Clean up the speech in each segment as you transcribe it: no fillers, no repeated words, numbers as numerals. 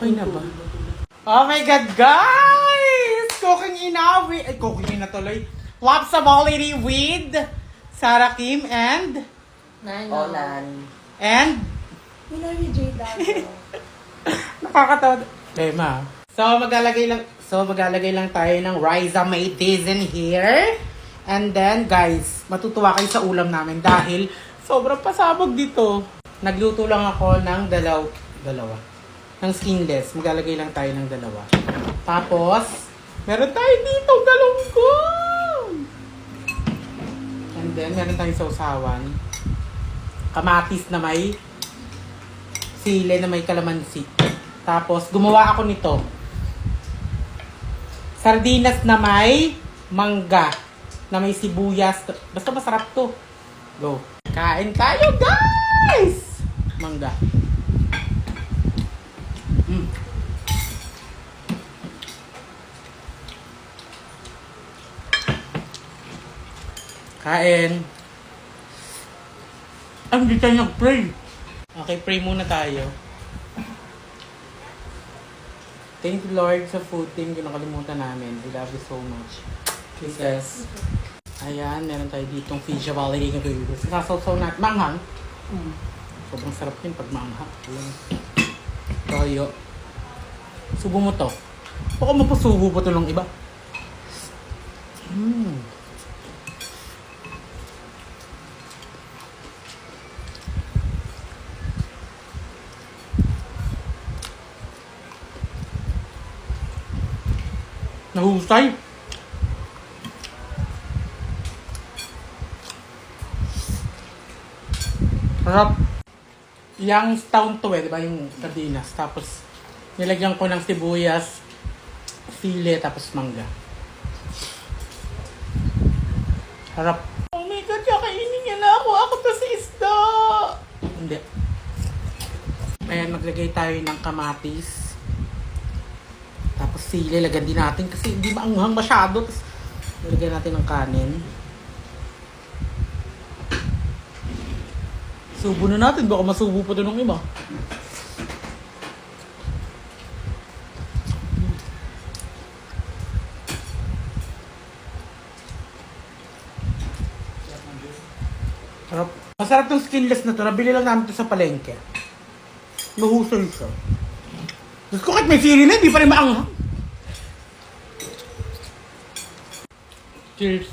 Okay na ba? Oh my God, guys! Cooking inawi. Ay, cooking na tuloy. Lots of holiday with Sarah Kim and Olan. and Minari J. Dago. nakakatawa. Tema. Maglalagay lang tayo ng rhizomatis in here. And then, guys, matutuwa kayo sa ulam namin dahil sobrang pasabog dito. Nagluto lang ako ng dalawa. Ng skinless. Maglalagay lang tayo ng dalawa. Tapos, meron tayo dito galunggong. And then, meron tayong sausawan. Kamatis na may sili na may kalamansi. Tapos, gumawa ako nito. Sardinas na may mangga. Na may sibuyas. Basta masarap to. Go. Kain tayo, guys! Mangga. Kain. Hindi tayo nag-pray. Okay, pray muna tayo. Thank you, Lord, sa food. Thank you, nakalimutan namin. We love you so much. Jesus. Ayan, meron tayo ditong fish valley. Sasawsaw natin. Manghang. Sobrang sarap yun pag manghang. Toyo. Subo mo to. Baka mapasubo pa to ng iba. Nahusay. Sarap. Yang town to di ba? Yung sardinas. Tapos, nilagyan ko ng sibuyas, sili, tapos mangga. Sarap. Oh my God, kakainin niya na ako. Ako to si isda. Hindi. Ayan, maglagay tayo ng kamatis. Tapos sili, lagyan din natin kasi hindi maanghang masyado. Tapos, nilagyan natin ng kanin. Subo na natin, baka masubo pa ito ng iba. Sarap. Masarap tong skinless na to. Nabili lang namin ito sa palengke. Mahusay siya. Diyos ko, kahit may sili na, hindi pa rin maanghang. Cheers.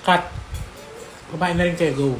Cut. Kumain na rin kayo. Go.